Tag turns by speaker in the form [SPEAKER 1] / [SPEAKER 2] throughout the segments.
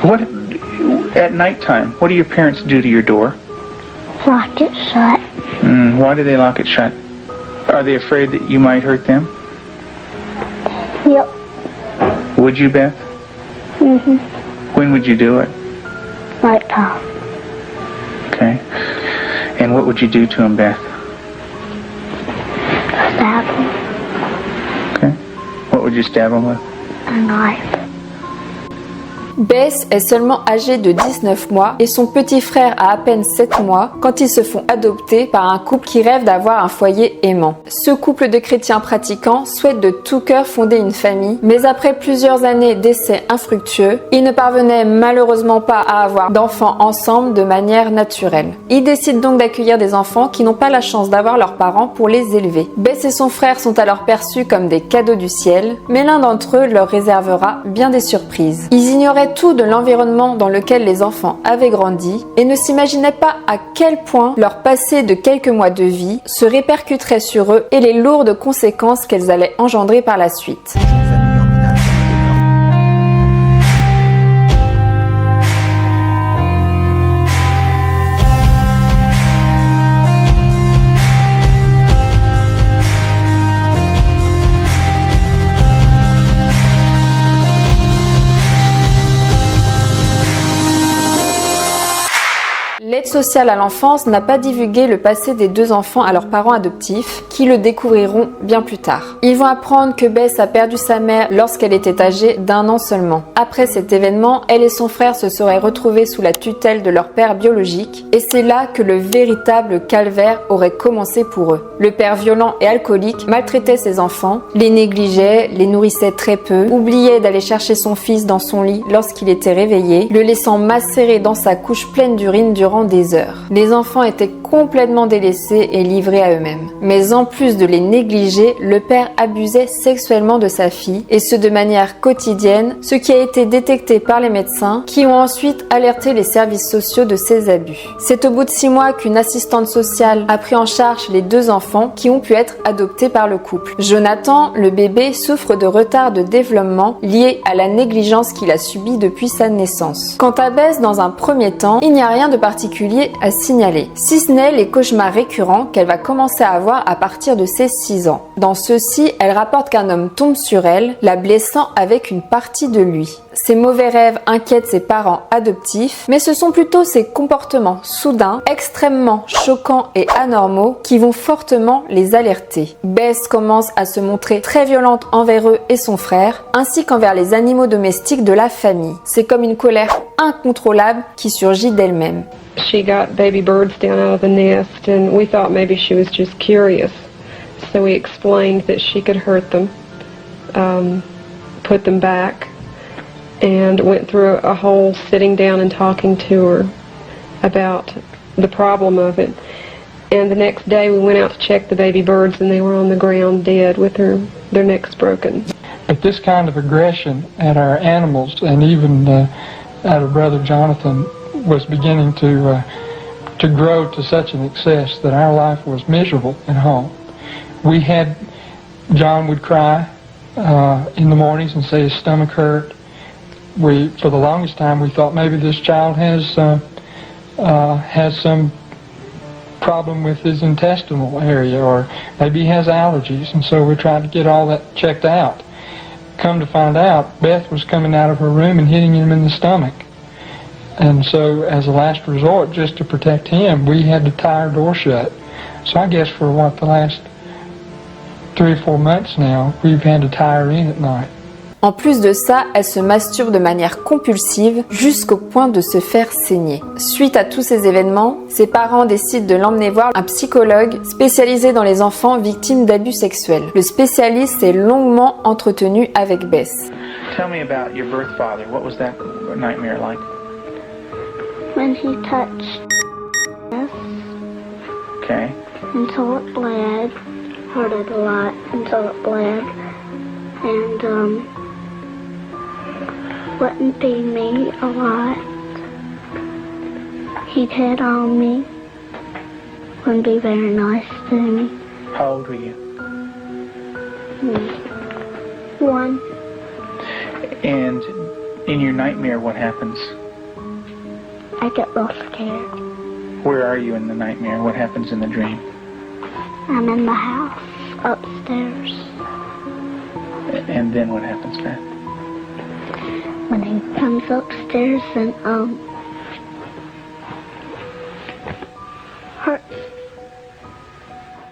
[SPEAKER 1] What, at nighttime, what do your parents do to your door?
[SPEAKER 2] Lock it shut.
[SPEAKER 1] Why do they lock it shut? Are they afraid that you might hurt them?
[SPEAKER 2] Yep.
[SPEAKER 1] Would you, Beth?
[SPEAKER 2] Mm-hmm.
[SPEAKER 1] When would you do it?
[SPEAKER 2] Nighttime.
[SPEAKER 1] Okay. And what would you do to them, Beth?
[SPEAKER 2] Stab him.
[SPEAKER 1] Okay. What would you stab them with?
[SPEAKER 2] A knife.
[SPEAKER 3] Bess est seulement âgée de 19 mois et son petit frère a à peine 7 mois quand ils se font adopter par un couple qui rêve d'avoir un foyer aimant. Ce couple de chrétiens pratiquants souhaite de tout cœur fonder une famille, mais après plusieurs années d'essais infructueux, ils ne parvenaient malheureusement pas à avoir d'enfants ensemble de manière naturelle. Ils décident donc d'accueillir des enfants qui n'ont pas la chance d'avoir leurs parents pour les élever. Bess et son frère sont alors perçus comme des cadeaux du ciel, mais l'un d'entre eux leur réservera bien des surprises. Ils ignoraient tout de l'environnement dans lequel les enfants avaient grandi et ne s'imaginaient pas à quel point leur passé de quelques mois de vie se répercuterait sur eux et les lourdes conséquences qu'elles allaient engendrer par la suite. L'aide sociale à l'enfance n'a pas divulgué le passé des deux enfants à leurs parents adoptifs, qui le découvriront bien plus tard. Ils vont apprendre que Bess a perdu sa mère lorsqu'elle était âgée d'1 an seulement. Après cet événement, elle et son frère se seraient retrouvés sous la tutelle de leur père biologique, et c'est là que le véritable calvaire aurait commencé pour eux. Le père violent et alcoolique maltraitait ses enfants, les négligeait, les nourrissait très peu, oubliait d'aller chercher son fils dans son lit lorsqu'il était réveillé, le laissant macérer dans sa couche pleine d'urine durant des heures. Les enfants étaient complètement délaissés et livrés à eux-mêmes. Mais en plus de les négliger, le père abusait sexuellement de sa fille, et ce de manière quotidienne, ce qui a été détecté par les médecins qui ont ensuite alerté les services sociaux de ces abus. C'est au bout de 6 mois qu'une assistante sociale a pris en charge les 2 enfants qui ont pu être adoptés par le couple. Jonathan, le bébé, souffre de retard de développement lié à la négligence qu'il a subie depuis sa naissance. Quant à Bess, dans un premier temps, il n'y a rien de particulier à signaler, si ce n'est les cauchemars récurrents qu'elle va commencer à avoir à partir de ses 6 ans. Dans ceux-ci, elle rapporte qu'un homme tombe sur elle, la blessant avec une partie de lui. Ces mauvais rêves inquiètent ses parents adoptifs, mais ce sont plutôt ses comportements soudains, extrêmement choquants et anormaux qui vont fortement les alerter. Bess commence à se montrer très violente envers eux et son frère, ainsi qu'envers les animaux domestiques de la famille. C'est comme une colère incontrôlable qui surgit d'elle-même.
[SPEAKER 4] She got baby birds down out of the nest, and we thought maybe she was just curious. So we explained that she could hurt them, put them back, and went through a whole sitting down and talking to her about the problem of it. And the next day we went out to check the baby birds, and they were on the ground dead with their necks broken.
[SPEAKER 5] But this kind of aggression at our animals, and even at her brother Jonathan, was beginning to grow to such an excess that our life was miserable at home. John would cry in the mornings and say his stomach hurt. For the longest time, we thought maybe this child has some problem with his intestinal area, or maybe he has allergies, and so we're trying to get all that checked out. Come to find out, Beth was coming out of her room and hitting him in the stomach. And so, as a last resort, just to protect him, we had to tie our door shut. So I guess for the last 3 or 4 months now, we've had to tie her in at night.
[SPEAKER 3] En plus de ça, elle se masturbe de manière compulsive jusqu'au point de se faire saigner. Suite à tous ces événements, ses parents décident de l'emmener voir un psychologue spécialisé dans les enfants victimes d'abus sexuels. Le spécialiste s'est longuement entretenu avec Bess.
[SPEAKER 1] Tell me about your birth father. What was that nightmare like?
[SPEAKER 2] When he touched us
[SPEAKER 1] Okay.
[SPEAKER 2] until it bled, hurted a lot until it bled, and wouldn't feed me a lot. He'd hit on me, wouldn't be very nice to me.
[SPEAKER 1] How old were you?
[SPEAKER 2] 1.
[SPEAKER 1] And In your nightmare, what happens?
[SPEAKER 2] I get real scared.
[SPEAKER 1] Where are you in the nightmare? What happens in the dream?
[SPEAKER 2] I'm in the house upstairs.
[SPEAKER 1] And then what happens, Beth?
[SPEAKER 2] When he comes upstairs and hurts.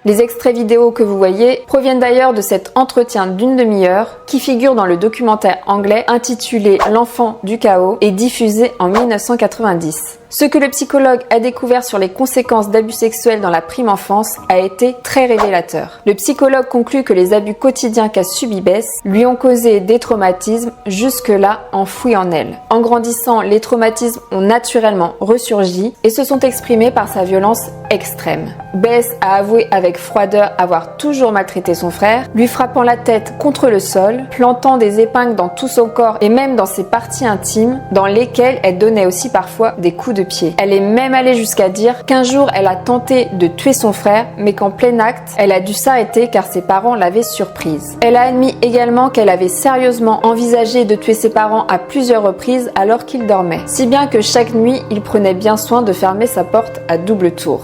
[SPEAKER 3] Les extraits vidéo que vous voyez proviennent d'ailleurs de cet entretien d'une demi-heure qui figure dans le documentaire anglais intitulé L'enfant du chaos et diffusé en 1990. Ce que le psychologue a découvert sur les conséquences d'abus sexuels dans la prime enfance a été très révélateur. Le psychologue conclut que les abus quotidiens qu'a subi Beth lui ont causé des traumatismes jusque-là enfouis en elle. En grandissant, les traumatismes ont naturellement ressurgi et se sont exprimés par sa violence extrême. Beth a avoué avec froideur avoir toujours maltraité son frère, lui frappant la tête contre le sol, plantant des épingles dans tout son corps et même dans ses parties intimes, dans lesquelles elle donnait aussi parfois des coups de pied. Elle est même allée jusqu'à dire qu'un jour elle a tenté de tuer son frère, mais qu'en plein acte, elle a dû s'arrêter car ses parents l'avaient surprise. Elle a admis également qu'elle avait sérieusement envisagé de tuer ses parents à plusieurs reprises alors qu'ils dormaient, si bien que chaque nuit, il prenait bien soin de fermer sa porte à double tour.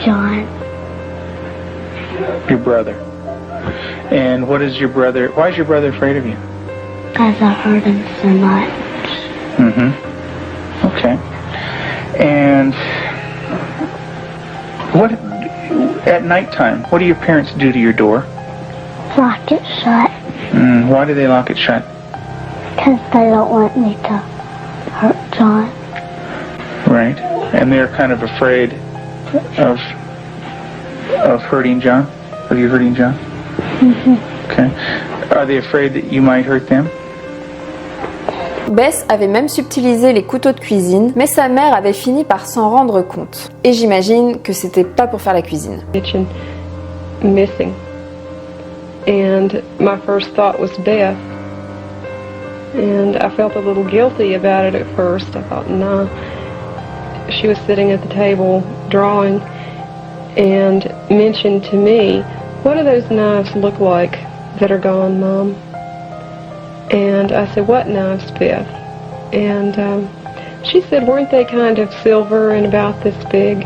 [SPEAKER 2] John.
[SPEAKER 1] Your brother. And what is your brother? Why is your brother afraid of you?
[SPEAKER 2] Because I hurt him so much.
[SPEAKER 1] Mm-hmm. Okay. And what at nighttime? What do your parents do to your door?
[SPEAKER 2] Lock it shut.
[SPEAKER 1] Why do they lock it shut?
[SPEAKER 2] Because they don't want me to hurt John.
[SPEAKER 1] Right. And they're kind of afraid of hurting John? Of you hurting John?
[SPEAKER 2] Mm-hmm.
[SPEAKER 1] Okay. Are they afraid that you might hurt them?
[SPEAKER 3] Beth avait même subtilisé les couteaux de cuisine, mais sa mère avait fini par s'en rendre compte. Et j'imagine que c'était pas pour faire la cuisine.
[SPEAKER 4] Kitchen missing. And my first thought was Beth. And I felt a little guilty about it at first. I thought, no. She was sitting at the table drawing and mentioned to me, what do those knives look like that are gone, Mom? And I said, what knives, Beth? And she said, weren't they kind of silver and about this big?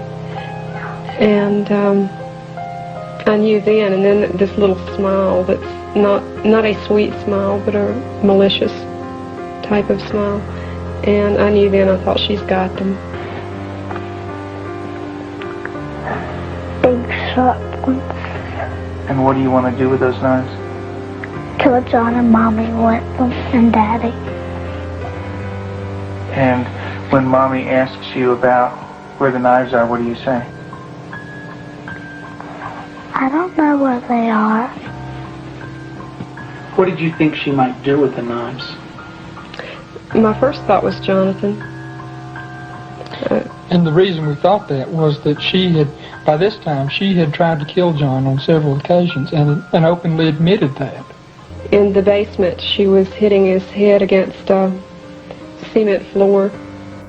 [SPEAKER 4] And I knew then, and then this little smile that's not a sweet smile, but a malicious type of smile. And I knew then, I thought, she's got them.
[SPEAKER 2] Big sharp ones.
[SPEAKER 1] And what do you want to do with those knives?
[SPEAKER 2] Kill John and Mommy with them and Daddy.
[SPEAKER 1] And when Mommy asks you about where the knives are, what do you say?
[SPEAKER 2] I don't know where they are.
[SPEAKER 6] What did you think she might do with the knives?
[SPEAKER 4] My first thought was Jonathan.
[SPEAKER 5] And the reason we thought that was that by this time, she had tried to kill John on several occasions and openly admitted that.
[SPEAKER 4] In the basement, she was hitting his head against a cement floor.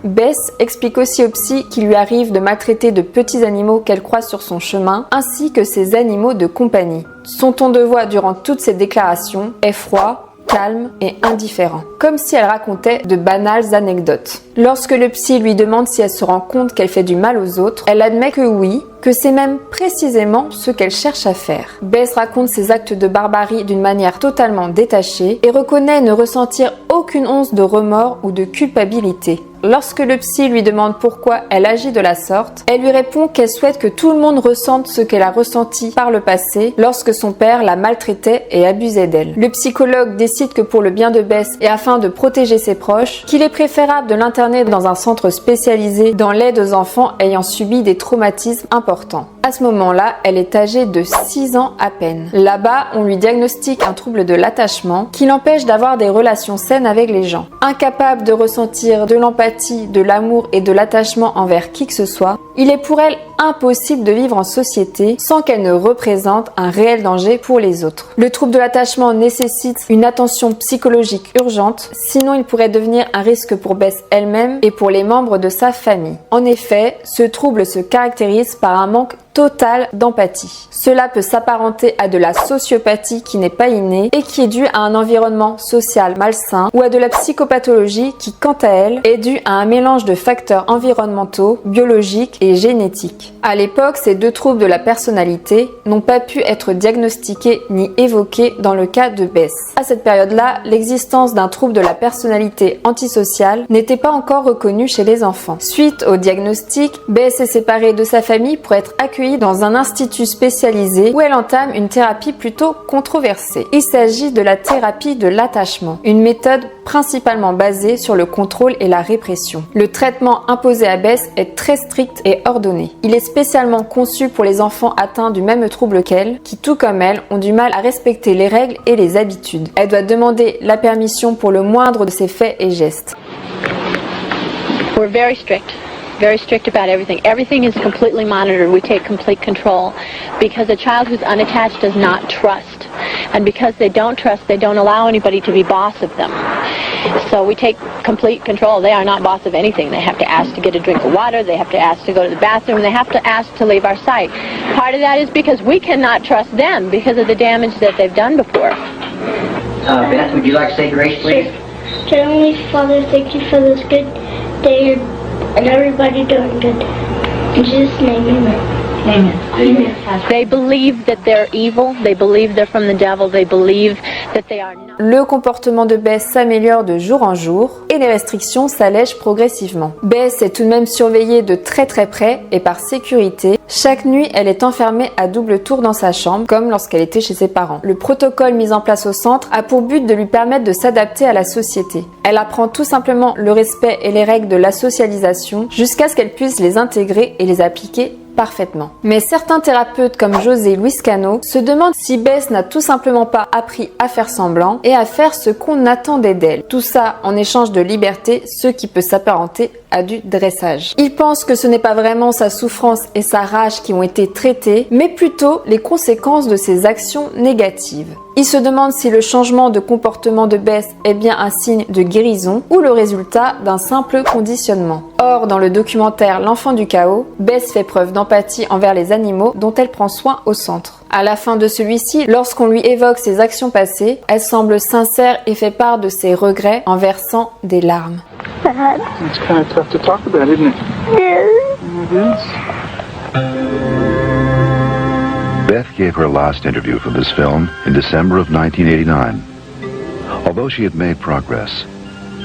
[SPEAKER 3] Beth explique aussi au psy qu'il lui arrive de maltraiter de petits animaux qu'elle croise sur son chemin, ainsi que ses animaux de compagnie. Son ton de voix durant toutes ces déclarations est froid, calme et indifférent, comme si elle racontait de banales anecdotes. Lorsque le psy lui demande si elle se rend compte qu'elle fait du mal aux autres, elle admet que oui, que c'est même précisément ce qu'elle cherche à faire. Beth raconte ses actes de barbarie d'une manière totalement détachée et reconnaît ne ressentir aucune once de remords ou de culpabilité. Lorsque le psy lui demande pourquoi elle agit de la sorte, elle lui répond qu'elle souhaite que tout le monde ressente ce qu'elle a ressenti par le passé lorsque son père la maltraitait et abusait d'elle. Le psychologue décide que pour le bien de Beth et afin de protéger ses proches, qu'il est préférable de l'interner dans un centre spécialisé dans l'aide aux enfants ayant subi des traumatismes importants. À ce moment-là, elle est âgée de 6 ans à peine. Là-bas, on lui diagnostique un trouble de l'attachement qui l'empêche d'avoir des relations saines avec les gens. Incapable de ressentir de l'empathie, de l'amour et de l'attachement envers qui que ce soit, il est pour elle impossible de vivre en société sans qu'elle ne représente un réel danger pour les autres. Le trouble de l'attachement nécessite une attention psychologique urgente, sinon il pourrait devenir un risque pour Beth elle-même et pour les membres de sa famille. En effet, ce trouble se caractérise par un manque totale d'empathie. Cela peut s'apparenter à de la sociopathie qui n'est pas innée et qui est due à un environnement social malsain ou à de la psychopathologie qui, quant à elle, est due à un mélange de facteurs environnementaux, biologiques et génétiques. À l'époque, ces deux troubles de la personnalité n'ont pas pu être diagnostiqués ni évoqués dans le cas de Bess. À cette période-là, l'existence d'un trouble de la personnalité antisociale n'était pas encore reconnue chez les enfants. Suite au diagnostic, Bess est séparée de sa famille pour être accueillie dans un institut spécialisé où elle entame une thérapie plutôt controversée. Il s'agit de la thérapie de l'attachement, une méthode principalement basée sur le contrôle et la répression. Le traitement imposé à Bess est très strict et ordonné. Il est spécialement conçu pour les enfants atteints du même trouble qu'elle, qui tout comme elle ont du mal à respecter les règles et les habitudes. Elle doit demander la permission pour le moindre de ses faits et gestes.
[SPEAKER 7] We're very strict about everything. Everything is completely monitored. We take complete control because a child who's unattached does not trust. And because they don't trust, they don't allow anybody to be boss of them. So we take complete control. They are not boss of anything. They have to ask to get a drink of water. They have to ask to go to the bathroom. They have to ask to leave our sight. Part of that is because we cannot trust them because of the damage that they've done before.
[SPEAKER 8] Beth, would you like to say grace, please?
[SPEAKER 2] Sure. Heavenly Father, thank you for this good day and everybody doing good. In Jesus' name, amen.
[SPEAKER 7] Amen. They believe that they're evil. They believe they're from the devil. They believe that they are not.
[SPEAKER 3] Le comportement de Bess s'améliore de jour en jour et les restrictions s'allègent progressivement. Bess est tout de même surveillée de très près et par sécurité. Chaque nuit, elle est enfermée à double tour dans sa chambre, comme lorsqu'elle était chez ses parents. Le protocole mis en place au centre a pour but de lui permettre de s'adapter à la société. Elle apprend tout simplement le respect et les règles de la socialisation jusqu'à ce qu'elle puisse les intégrer et les appliquer parfaitement. Mais certains thérapeutes comme José Luis Cano se demandent si Bess n'a tout simplement pas appris à faire semblant et à faire ce qu'on attendait d'elle. Tout ça en échange de liberté, ce qui peut s'apparenter à du dressage. Ils pensent que ce n'est pas vraiment sa souffrance et sa rage qui ont été traitées, mais plutôt les conséquences de ses actions négatives. Ils se demandent si le changement de comportement de Bess est bien un signe de guérison ou le résultat d'un simple conditionnement. Or, dans le documentaire L'enfant du chaos, Bess fait preuve d'empathie envers les animaux dont elle prend soin au centre. À la fin de celui-ci, lorsqu'on lui évoque ses actions passées, elle semble sincère et fait part de ses regrets en versant des larmes.
[SPEAKER 1] It's kind of tough to talk about, isn't it? It is.
[SPEAKER 9] Beth gave her last interview for this film in December of 1989. Although she had made progress,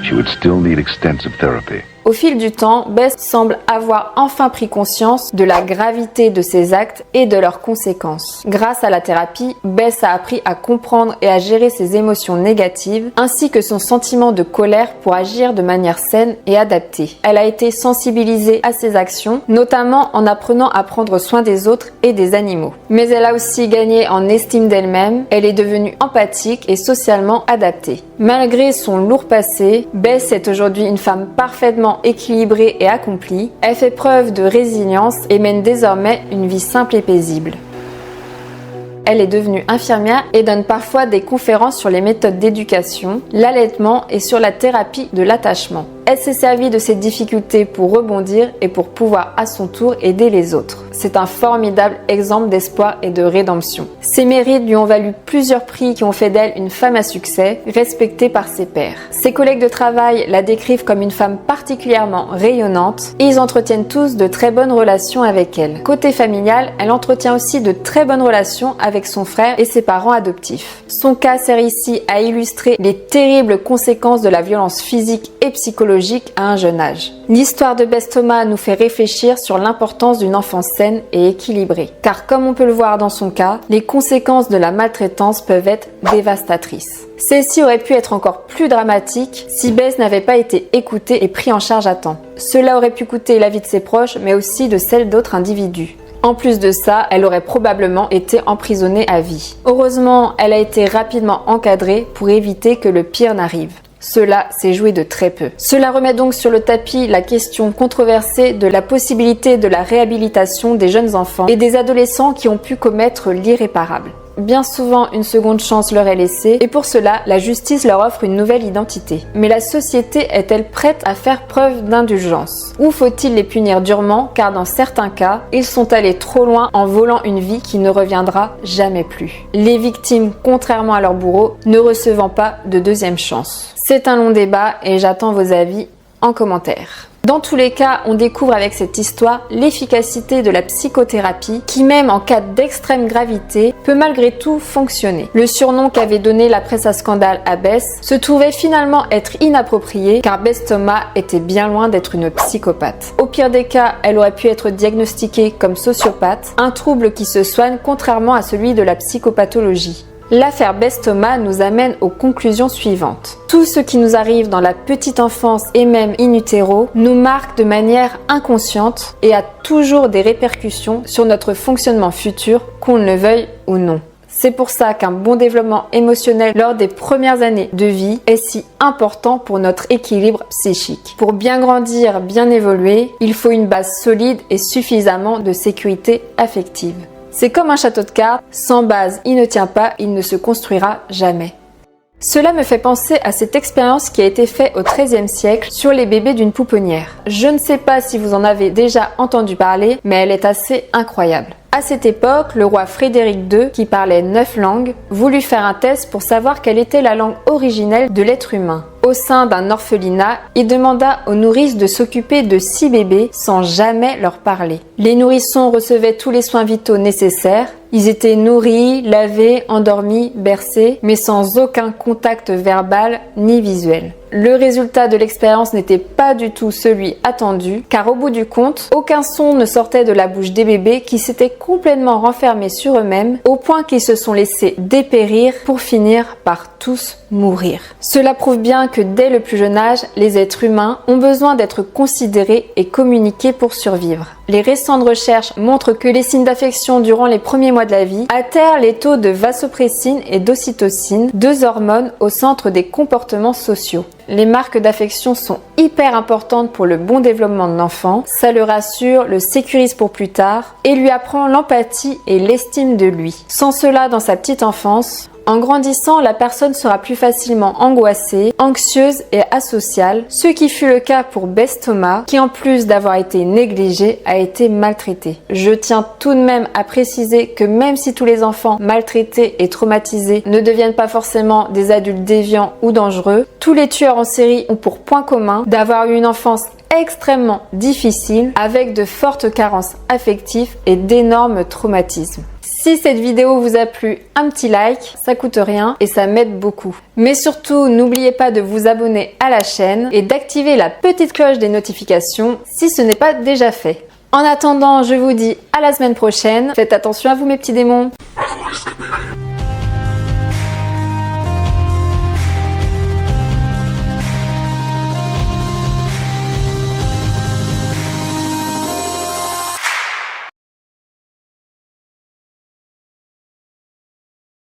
[SPEAKER 9] she would still need extensive therapy.
[SPEAKER 3] Au fil du temps, Bess semble avoir enfin pris conscience de la gravité de ses actes et de leurs conséquences. Grâce à la thérapie, Bess a appris à comprendre et à gérer ses émotions négatives, ainsi que son sentiment de colère pour agir de manière saine et adaptée. Elle a été sensibilisée à ses actions, notamment en apprenant à prendre soin des autres et des animaux. Mais elle a aussi gagné en estime d'elle-même, elle est devenue empathique et socialement adaptée. Malgré son lourd passé, Bess est aujourd'hui une femme parfaitement équilibrée et accomplie. Elle fait preuve de résilience et mène désormais une vie simple et paisible. Elle est devenue infirmière et donne parfois des conférences sur les méthodes d'éducation, l'allaitement et sur la thérapie de l'attachement. Elle s'est servie de ses difficultés pour rebondir et pour pouvoir à son tour aider les autres. C'est un formidable exemple d'espoir et de rédemption. Ses mérites lui ont valu plusieurs prix qui ont fait d'elle une femme à succès, respectée par ses pairs. Ses collègues de travail la décrivent comme une femme particulièrement rayonnante et ils entretiennent tous de très bonnes relations avec elle. Côté familial, elle entretient aussi de très bonnes relations avec son frère et ses parents adoptifs. Son cas sert ici à illustrer les terribles conséquences de la violence physique et psychologique à un jeune âge. L'histoire de Bess Thomas nous fait réfléchir sur l'importance d'une enfance saine et équilibrée. Car comme on peut le voir dans son cas, les conséquences de la maltraitance peuvent être dévastatrices. Celle-ci aurait pu être encore plus dramatique si Bess n'avait pas été écoutée et prise en charge à temps. Cela aurait pu coûter la vie de ses proches, mais aussi de celle d'autres individus. En plus de ça, elle aurait probablement été emprisonnée à vie. Heureusement, elle a été rapidement encadrée pour éviter que le pire n'arrive. Cela s'est joué de très peu. Cela remet donc sur le tapis la question controversée de la possibilité de la réhabilitation des jeunes enfants et des adolescents qui ont pu commettre l'irréparable. Bien souvent, une seconde chance leur est laissée et pour cela, la justice leur offre une nouvelle identité. Mais la société est-elle prête à faire preuve d'indulgence? Ou faut-il les punir durement car dans certains cas, ils sont allés trop loin en volant une vie qui ne reviendra jamais plus. Les victimes, contrairement à leurs bourreaux, ne recevant pas de deuxième chance. C'est un long débat et j'attends vos avis en commentaire. Dans tous les cas, on découvre avec cette histoire l'efficacité de la psychothérapie qui, même en cas d'extrême gravité, peut malgré tout fonctionner. Le surnom qu'avait donné la presse à scandale à Bess se trouvait finalement être inapproprié car Bess Thomas était bien loin d'être une psychopathe. Au pire des cas, elle aurait pu être diagnostiquée comme sociopathe, un trouble qui se soigne contrairement à celui de la psychopathologie. L'affaire Bess Thomas nous amène aux conclusions suivantes. Tout ce qui nous arrive dans la petite enfance et même in utero nous marque de manière inconsciente et a toujours des répercussions sur notre fonctionnement futur, qu'on le veuille ou non. C'est pour ça qu'un bon développement émotionnel lors des premières années de vie est si important pour notre équilibre psychique. Pour bien grandir, bien évoluer, il faut une base solide et suffisamment de sécurité affective. C'est comme un château de cartes, sans base, il ne tient pas, il ne se construira jamais. Cela me fait penser à cette expérience qui a été faite au XIIIe siècle sur les bébés d'une pouponnière. Je ne sais pas si vous en avez déjà entendu parler, mais elle est assez incroyable. À cette époque, le roi Frédéric II, qui parlait 9 langues, voulut faire un test pour savoir quelle était la langue originelle de l'être humain. Au sein d'un orphelinat, il demanda aux nourrices de s'occuper de 6 bébés sans jamais leur parler. Les nourrissons recevaient tous les soins vitaux nécessaires. Ils étaient nourris, lavés, endormis, bercés, mais sans aucun contact verbal ni visuel. Le résultat de l'expérience n'était pas du tout celui attendu, car au bout du compte, aucun son ne sortait de la bouche des bébés qui s'étaient complètement renfermés sur eux-mêmes, au point qu'ils se sont laissés dépérir pour finir par tous mourir. Cela prouve bien que dès le plus jeune âge, les êtres humains ont besoin d'être considérés et communiqués pour survivre. Les récentes recherches montrent que les signes d'affection durant les premiers mois de la vie altèrent les taux de vasopressine et d'ocytocine, 2 hormones au centre des comportements sociaux. Les marques d'affection sont hyper importantes pour le bon développement de l'enfant, ça le rassure, le sécurise pour plus tard et lui apprend l'empathie et l'estime de lui. Sans cela dans sa petite enfance, en grandissant, la personne sera plus facilement angoissée, anxieuse et asociale, ce qui fut le cas pour Bess Thomas, qui en plus d'avoir été négligée, a été maltraitée. Je tiens tout de même à préciser que même si tous les enfants maltraités et traumatisés ne deviennent pas forcément des adultes déviants ou dangereux, tous les tueurs en série ont pour point commun d'avoir eu une enfance extrêmement difficile, avec de fortes carences affectives et d'énormes traumatismes. Si cette vidéo vous a plu, un petit like, ça coûte rien et ça m'aide beaucoup. Mais surtout, n'oubliez pas de vous abonner à la chaîne et d'activer la petite cloche des notifications si ce n'est pas déjà fait. En attendant, je vous dis à la semaine prochaine. Faites attention à vous mes petits démons.